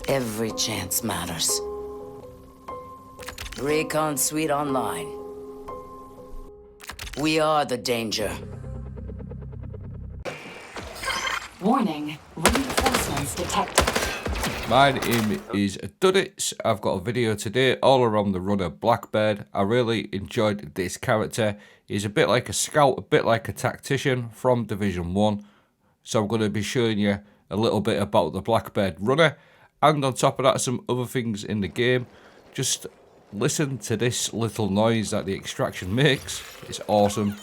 Every chance matters. Recon Suite Online. We are the danger. Warning, reinforcements detected. My name is Duddits. I've got a video today all around the runner Blackbird. I really enjoyed this character. He's a bit like a scout, a bit like a tactician from Division 1. So I'm going to be showing you a little bit about the Blackbird runner. And on top of that, some other things in the game. Just listen to this little noise that the extraction makes. It's awesome.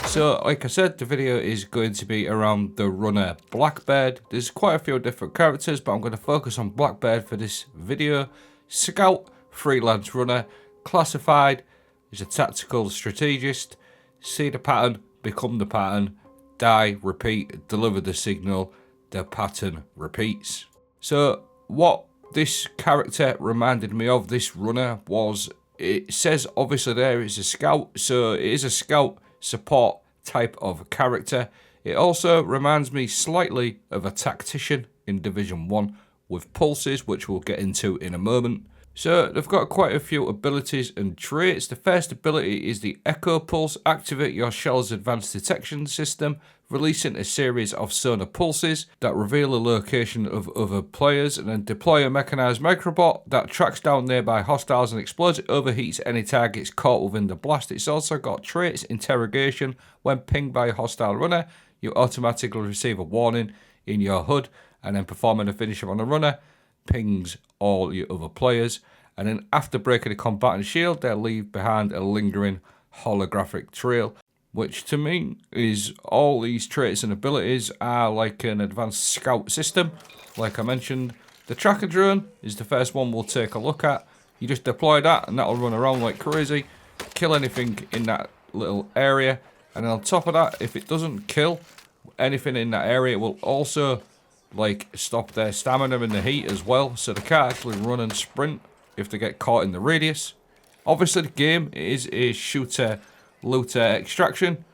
So, like I said, the video is going to be around the runner Blackbird. There's quite a few different characters, but I'm going to focus on Blackbird for this video. Scout, freelance runner, classified, is a tactical strategist. See the pattern, become the pattern, die, repeat, deliver the signal, the pattern repeats. So, what this character reminded me of, this runner, was, it says obviously there it's a scout, so it is a scout support type of character. It also reminds me slightly of a tactician in Division 1 with pulses, which we'll get into in a moment. So they've got quite a few abilities and traits. The first ability is the Echo Pulse. Activate your shell's advanced detection system, releasing a series of sonar pulses that reveal the location of other players, and then deploy a mechanized microbot that tracks down nearby hostiles and explodes. It overheats any targets caught within the blast. It's also got traits interrogation. When pinged by a hostile runner, you automatically receive a warning in your HUD, and then performing a finisher on a runner pings all your other players, and then after breaking a combatant shield, they'll leave behind a lingering holographic trail, which to me is all these traits and abilities are like an advanced scout system. Like I mentioned, the tracker drone is the first one we'll take a look at. You just deploy that and that'll run around like crazy, kill anything in that little area, and then on top of that, if it doesn't kill anything in that area, it will also like stop their stamina in the heat as well, so they can't actually run and sprint if they get caught in the radius. Obviously the game is a shooter looter extraction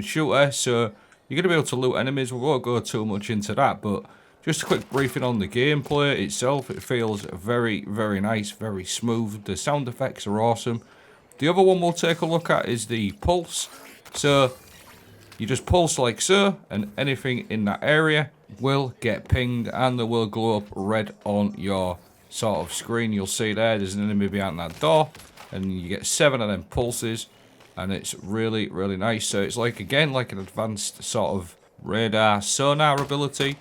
shooter, so you're going to be able to loot enemies. We won't go too much into that, but just a quick briefing on the gameplay itself. It feels very nice, very smooth. The sound effects are awesome. The other one we'll take a look at is the pulse. So you just pulse like so, and anything in that area will get pinged and they will glow up red on your sort of screen. You'll see there's an enemy behind that door, and you get 7 of them pulses, and it's really nice. So it's like, again, like an advanced sort of radar sonar ability.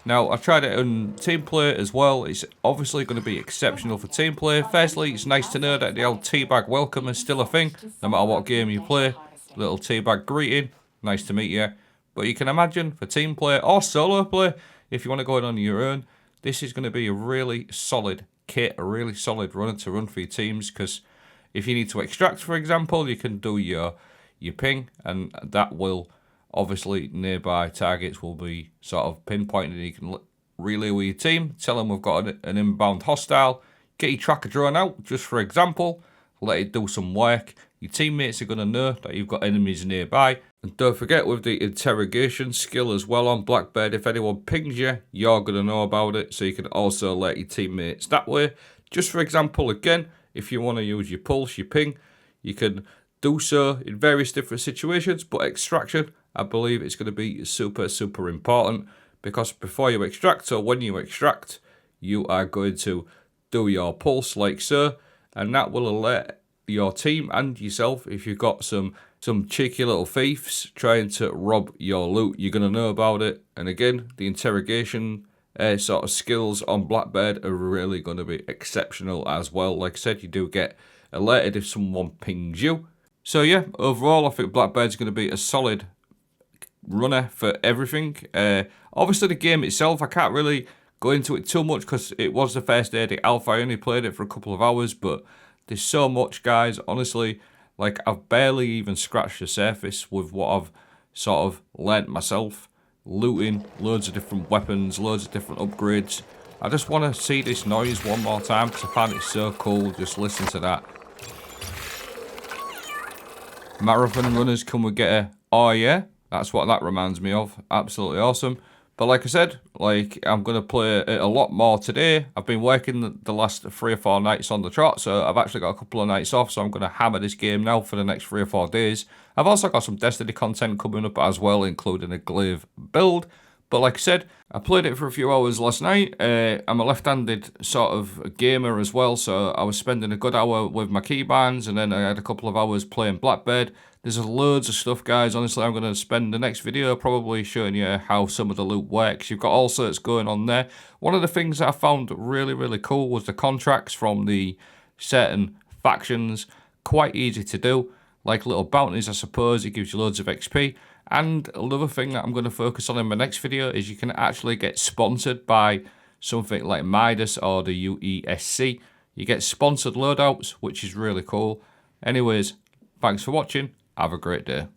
Now, I tried it on team play as well. It's obviously going to be exceptional for team play. Firstly, it's nice to know that the old teabag welcome is still a thing, no matter what game you play. Little teabag greeting. Nice to meet you. But you can imagine for team play or solo play, if you want to go in on your own, this is going to be a really solid kit, a really solid runner to run for your teams. Because if you need to extract, for example, you can do your ping, and that will obviously nearby targets will be sort of pinpointed. You can relay with your team, tell them we've got an inbound hostile, get your tracker drone out, just for example, let it do some work. Your teammates are going to know that you've got enemies nearby. And don't forget with the interrogation skill as well on Blackbird, if anyone pings you, you're going to know about it. So you can also let your teammates that way. Just for example, again, if you want to use your pulse, your ping, you can do so in various different situations. But extraction, I believe it's going to be super important. Because before you extract, or when you extract, you are going to do your pulse like so. And that will alert your team and yourself if you've got some cheeky little thieves trying to rob your loot. You're going to know about it. And again, the interrogation sort of skills on Blackbird are really going to be exceptional as well. Like I said, you do get alerted if someone pings you. So yeah, overall I think Blackbird's going to be a solid runner for everything. Obviously the game itself, I can't really go into it too much because it was the first day of the alpha. I only played it for a couple of hours, but there's so much, guys. Honestly, like, I've barely even scratched the surface with what I've sort of learnt myself. Looting, loads of different weapons, loads of different upgrades. I just want to see this noise one more time because I find it so cool. Just listen to that. Marathon runners, can we get a oh yeah? That's what that reminds me of. Absolutely awesome. But like I said, like I'm going to play it a lot more today. I've been working the last 3 or 4 nights on the trot, so I've actually got a couple of nights off, so I'm going to hammer this game now for the next 3 or 4 days. I've also got some Destiny content coming up as well, including a glaive build. But like I said, I played it for a few hours last night. I'm a left-handed sort of gamer as well, so I was spending a good hour with my keybinds, and then I had a couple of hours playing Blackbird. There's loads of stuff, guys. Honestly, I'm going to spend the next video probably showing you how some of the loot works. You've got all sorts going on there. One of the things that I found really, really cool was the contracts from the certain factions. Quite easy to do. Like little bounties, I suppose. It gives you loads of XP. And another thing that I'm going to focus on in my next video is you can actually get sponsored by something like Midas or the UESC. You get sponsored loadouts, which is really cool. Anyways, thanks for watching. Have a great day.